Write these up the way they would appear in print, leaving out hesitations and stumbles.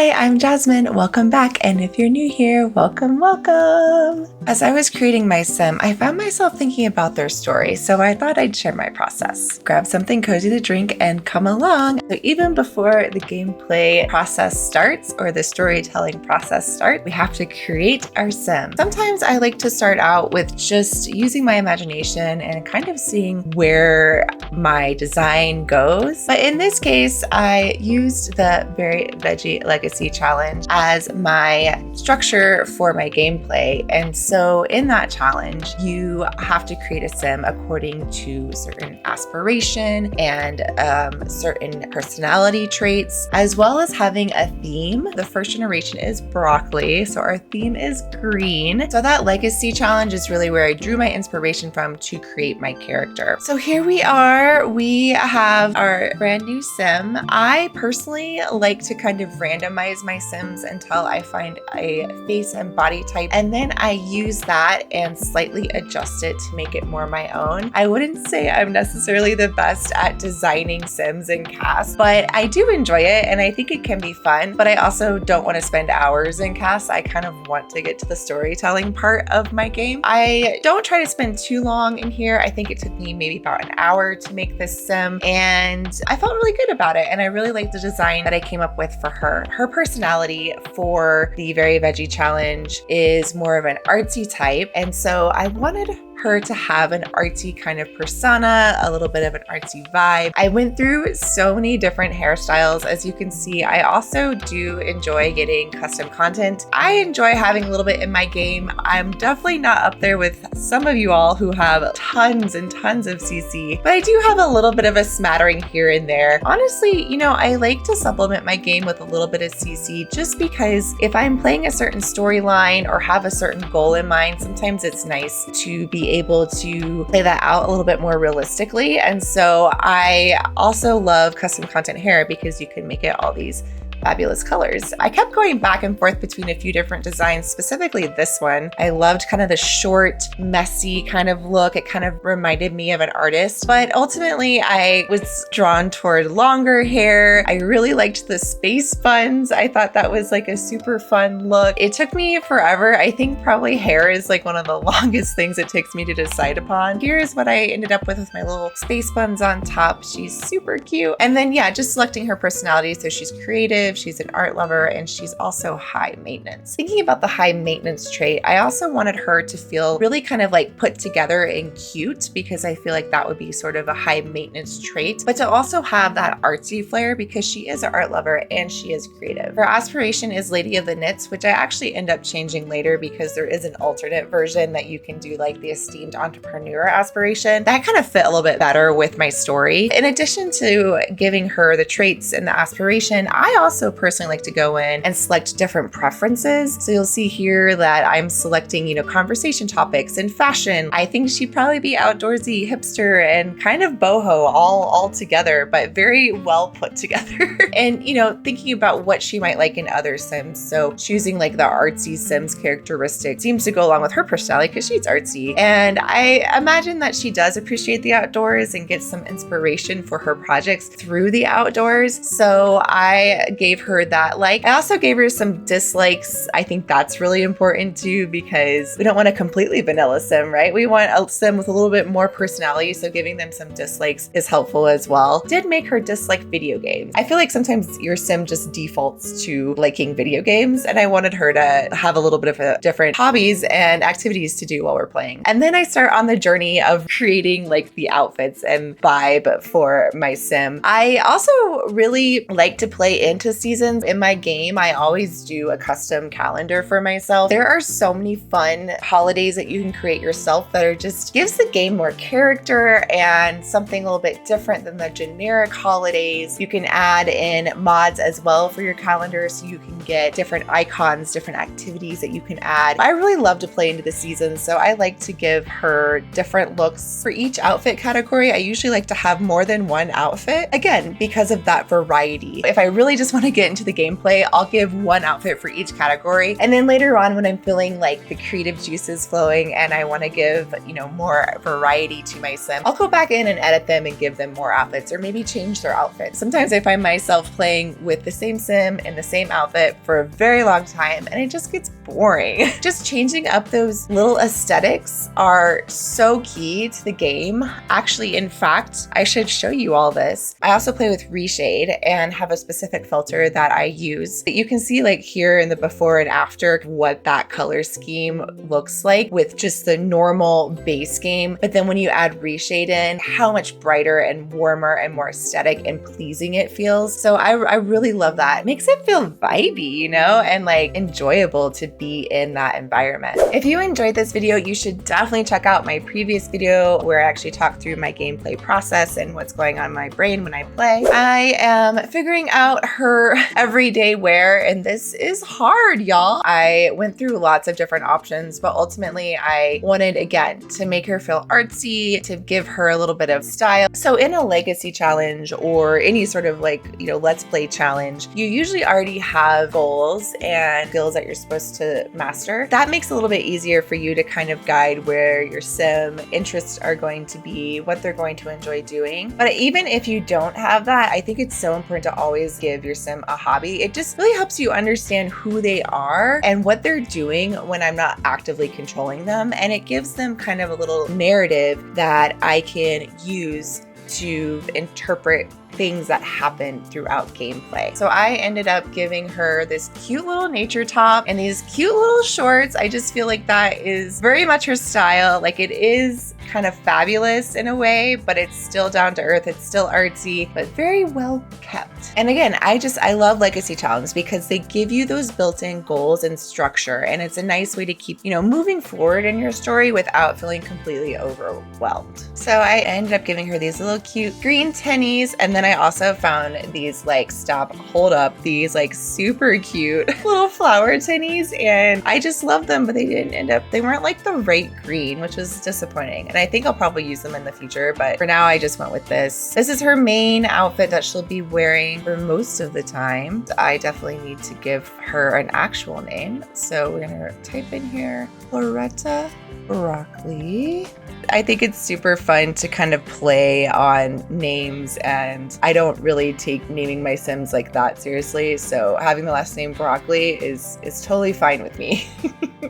Hi, I'm Jasmine. Welcome back. And if you're new here, welcome, welcome. As I was creating my sim, I found myself thinking about their story, so I thought I'd share my process. Grab something cozy to drink and come along. So even before the gameplay process starts or the storytelling process starts, we have to create our sim. Sometimes I like to start out with just using my imagination and kind of seeing where my design goes. But in this case, I used the Very Veggie Legacy Challenge as my structure for my gameplay. And so in that challenge, you have to create a sim according to certain aspiration and certain personality traits, as well as having a theme. The first generation is broccoli, so our theme is green. So that legacy challenge is really where I drew my inspiration from to create my character. So here we are. We have our brand new sim. I personally like to kind of randomize my sims until I find a face and body type, and then I use that and slightly adjust it to make it more my own. I wouldn't say I'm necessarily the best at designing sims and casts, but I do enjoy it and I think it can be fun, but I also don't want to spend hours in casts. I kind of want to get to the storytelling part of my game. I don't try to spend too long in here. I think it took me maybe about an hour to make this sim, and I felt really good about it, and I really liked the design that I came up with for her. Her personality for the Very Veggie Challenge is more of an artsy type, and so I wanted her to have an artsy kind of persona, a little bit of an artsy vibe. I went through so many different hairstyles. As you can see, I also do enjoy getting custom content. I enjoy having a little bit in my game. I'm definitely not up there with some of you all who have tons and tons of CC, but I do have a little bit of a smattering here and there. Honestly, I like to supplement my game with a little bit of CC just because if I'm playing a certain storyline or have a certain goal in mind, sometimes it's nice to be able to play that out a little bit more realistically. And so I also love custom content hair because you can make it all these fabulous colors. I kept going back and forth between a few different designs, specifically this one. I loved kind of the short, messy kind of look. It kind of reminded me of an artist, but ultimately I was drawn toward longer hair. I really liked the space buns. I thought that was like a super fun look. It took me forever. I think probably hair is like one of the longest things it takes me to decide upon. Here's what I ended up with my little space buns on top. She's super cute. And then yeah, just selecting her personality. So she's creative, she's an art lover, and she's also high maintenance. Thinking about the high maintenance trait, I also wanted her to feel really kind of like put together and cute because I feel like that would be sort of a high maintenance trait, but to also have that artsy flair because she is an art lover and she is creative. Her aspiration is Lady of the Knits, which I actually end up changing later because there is an alternate version that you can do, like the esteemed entrepreneur aspiration. That kind of fit a little bit better with my story. In addition to giving her the traits and the aspiration, I also personally like to go in and select different preferences. So you'll see here that I'm selecting, conversation topics and fashion. I think she'd probably be outdoorsy, hipster, and kind of boho all together, but very well put together. And, thinking about what she might like in other sims. So choosing like the artsy sims characteristic seems to go along with her personality because she's artsy. And I imagine that she does appreciate the outdoors and gets some inspiration for her projects through the outdoors. So I gave her that like. I also gave her some dislikes. I think that's really important too because we don't want a completely vanilla sim, right? We want a sim with a little bit more personality, so giving them some dislikes is helpful as well. Did make her dislike video games. I feel like sometimes your sim just defaults to liking video games, and I wanted her to have a little bit of a different hobbies and activities to do while we're playing. And then I start on the journey of creating like the outfits and vibe for my sim. I also really like to play into seasons. In my game, I always do a custom calendar for myself. There are so many fun holidays that you can create yourself that are just gives the game more character and something a little bit different than the generic holidays. You can add in mods as well for your calendar so you can get different icons, different activities that you can add. I really love to play into the seasons, so I like to give her different looks for each outfit category. I usually like to have more than one outfit, again, because of that variety. If I really just want to I get into the gameplay, I'll give one outfit for each category. And then later on when I'm feeling like the creative juices flowing and I want to give, more variety to my sim, I'll go back in and edit them and give them more outfits or maybe change their outfits. Sometimes I find myself playing with the same sim in the same outfit for a very long time and it just gets boring. Just changing up those little aesthetics are so key to the game. Actually, in fact, I should show you all this. I also play with reshade and have a specific filter that I use. You can see like here in the before and after what that color scheme looks like with just the normal base game. But then when you add reshade in, how much brighter and warmer and more aesthetic and pleasing it feels. So I really love that. It makes it feel vibey, and like enjoyable to be in that environment. If you enjoyed this video, you should definitely check out my previous video where I actually talk through my gameplay process and what's going on in my brain when I play. I am figuring out her everyday wear, and this is hard, y'all. I went through lots of different options, but ultimately I wanted, again, to make her feel artsy, to give her a little bit of style. So in a legacy challenge or any sort of let's play challenge, you usually already have goals and skills that you're supposed to master. That makes it a little bit easier for you to kind of guide where your sim interests are going to be, what they're going to enjoy doing. But even if you don't have that, I think it's so important to always give your sim a hobby. It just really helps you understand who they are and what they're doing when I'm not actively controlling them. And it gives them kind of a little narrative that I can use to interpret things that happen throughout gameplay. So I ended up giving her this cute little nature top and these cute little shorts. I just feel like that is very much her style. Like it is kind of fabulous in a way, but it's still down to earth. It's still artsy, but very well kept. And again, I love legacy challenges because they give you those built-in goals and structure. And it's a nice way to keep, moving forward in your story without feeling completely overwhelmed. So I ended up giving her these little cute green tennies. And then I also found these these super cute little flower tennies. And I just love them, but they weren't like the right green, which was disappointing. And I think I'll probably use them in the future, but for now I just went with this. This is her main outfit that she'll be wearing for most of the time. I definitely need to give her an actual name. So we're gonna type in here, Loretta Broccoli. I think it's super fun to kind of play on names, and I don't really take naming my Sims like that seriously. So having the last name Broccoli is totally fine with me.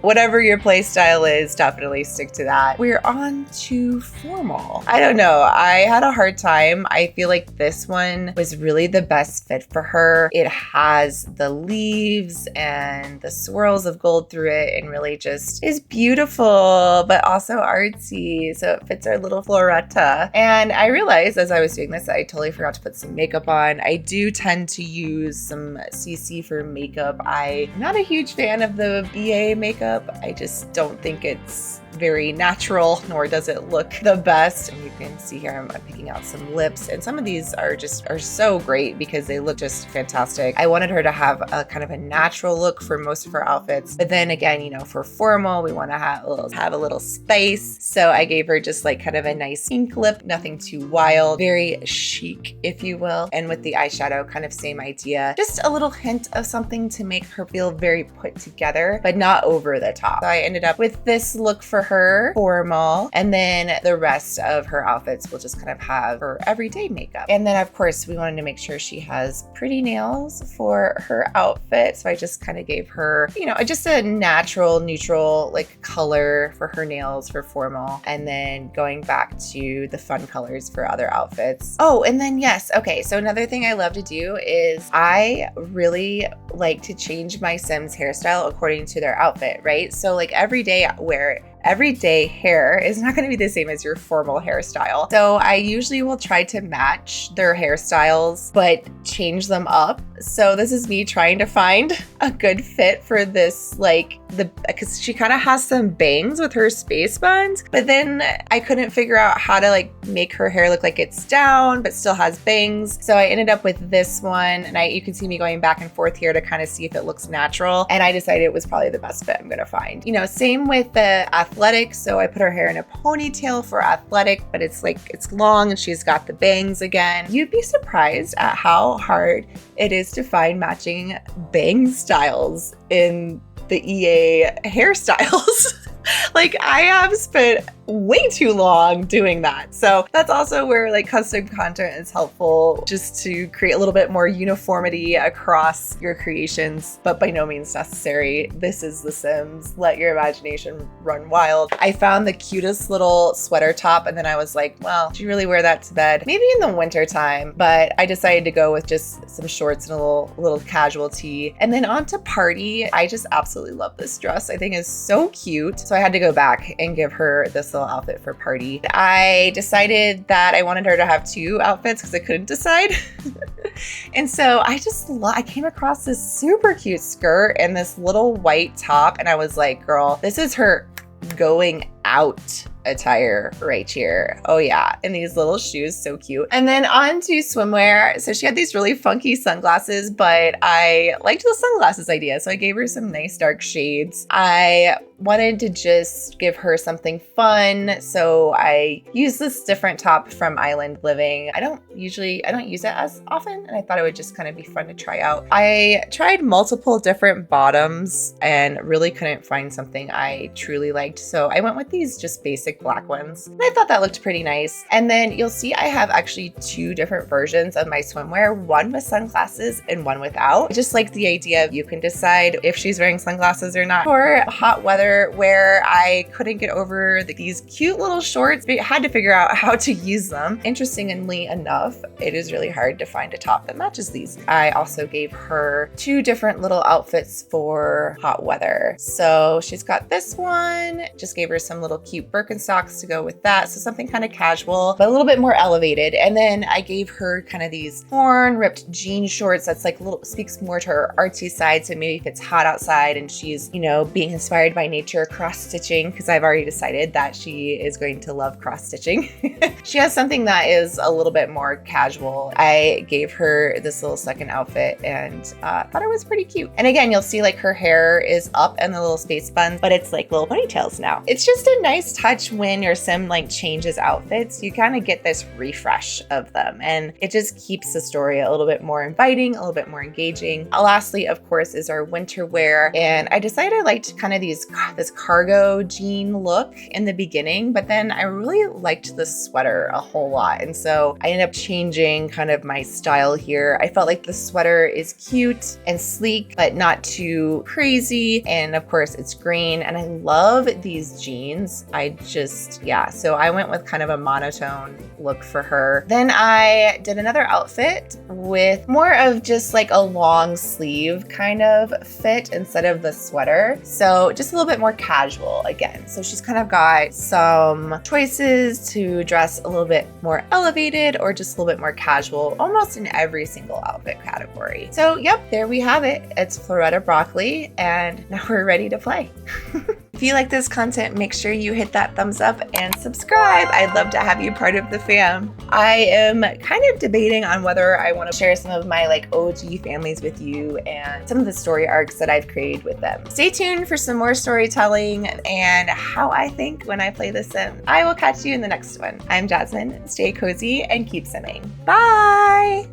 Whatever your play style is, definitely stick to that. We're on to formal. I don't know. I had a hard time. I feel like this one was really the best fit for her. It has the leaves and the swirls of gold through it and really just is beautiful, but also artsy. So it fits our little Floretta. And I realized as I was doing this, I totally forgot to put some makeup on. I do tend to use some CC for makeup. I'm not a huge fan of the BA makeup. I just don't think it's very natural, nor does it look the best. And you can see here I'm picking out some lips, and some of these are so great because they look just fantastic. I wanted her to have a kind of a natural look for most of her outfits, but then again, for formal, we want to have a little spice. So I gave her just like kind of a nice pink lip, nothing too wild, very chic, if you will. And with the eyeshadow, kind of same idea, just a little hint of something to make her feel very put together, but not over the top. So I ended up with this look for her, formal, and then the rest of her outfits will just kind of have her everyday makeup. And then of course we wanted to make sure she has pretty nails for her outfit. So I just kind of gave her, just a natural, neutral like color for her nails for formal. And then going back to the fun colors for other outfits. Oh, and then yes. Okay. So another thing I love to do is I really like to change my Sims hairstyle according to their outfit, right? So like everyday hair is not going to be the same as your formal hairstyle. So I usually will try to match their hairstyles, but change them up. So this is me trying to find a good fit for this, like because she kind of has some bangs with her space buns, but then I couldn't figure out how to like make her hair look like it's down, but still has bangs. So I ended up with this one, and you can see me going back and forth here to kind of see if it looks natural. And I decided it was probably the best fit I'm gonna find. You know, same with the athletic. So I put her hair in a ponytail for athletic, but it's long and she's got the bangs again. You'd be surprised at how hard it is to find matching bang styles in the EA hairstyles. Like, I have spent way too long doing that. So that's also where like custom content is helpful, just to create a little bit more uniformity across your creations, but by no means necessary. This is The Sims. Let your imagination run wild. I found the cutest little sweater top, and then I was like, well, do you really wear that to bed? Maybe in the winter time, but I decided to go with just some shorts and a little casual tee. And then on to party. I just absolutely love this dress. I think it's so cute. So I had to go back and give her this little outfit for party. I decided that I wanted her to have two outfits because I couldn't decide. And so I came across this super cute skirt and this little white top, and I was like, girl, this is her going out attire right here. Oh yeah. And these little shoes, so cute. And then on to swimwear. So she had these really funky sunglasses, but I liked the sunglasses idea. So I gave her some nice dark shades. I wanted to just give her something fun. So I used this different top from Island Living. I don't use it as often, and I thought it would just kind of be fun to try out. I tried multiple different bottoms and really couldn't find something I truly liked. So I went with these just basic black ones, and I thought that looked pretty nice. And then you'll see I have actually two different versions of my swimwear, one with sunglasses and one without. I just like the idea of you can decide if she's wearing sunglasses or not. For hot weather, where I couldn't get over these cute little shorts, but I had to figure out how to use them. Interestingly enough, it is really hard to find a top that matches these. I also gave her two different little outfits for hot weather. So she's got this one, just gave her some little cute Birkenstocks to go with that. So something kind of casual, but a little bit more elevated. And then I gave her kind of these torn, ripped jean shorts that's like speaks more to her artsy side. So maybe if it's hot outside and she's, you know, being inspired by nature, cross-stitching, because I've already decided that she is going to love cross-stitching. She has something that is a little bit more casual. I gave her this little second outfit and thought it was pretty cute. And again, you'll see like her hair is up and the little space buns, but it's like little ponytails now. It's just a nice touch when your sim like changes outfits. You kind of get this refresh of them, and it just keeps the story a little bit more inviting, a little bit more engaging. Lastly, of course, is our winter wear, and I decided I liked kind of this cargo jean look in the beginning, but then I really liked the sweater a whole lot, and so I ended up changing kind of my style here. I felt like the sweater is cute and sleek, but not too crazy, and of course it's green, and I love these jeans. So I went with kind of a monotone look for her. Then I did another outfit with more of just like a long sleeve kind of fit instead of the sweater. So just a little bit more casual again. So she's kind of got some choices to dress a little bit more elevated or just a little bit more casual, almost in every single outfit category. So yep, there we have it. It's Floretta Broccoli, and now we're ready to play. If you like this content, make sure you hit that thumbs up and subscribe. I'd love to have you part of the fam. I am kind of debating on whether I want to share some of my like OG families with you and some of the story arcs that I've created with them. Stay tuned for some more storytelling and how I think when I play The Sims. I will catch you in the next one. I'm Jasmine. Stay cozy and keep simming. Bye!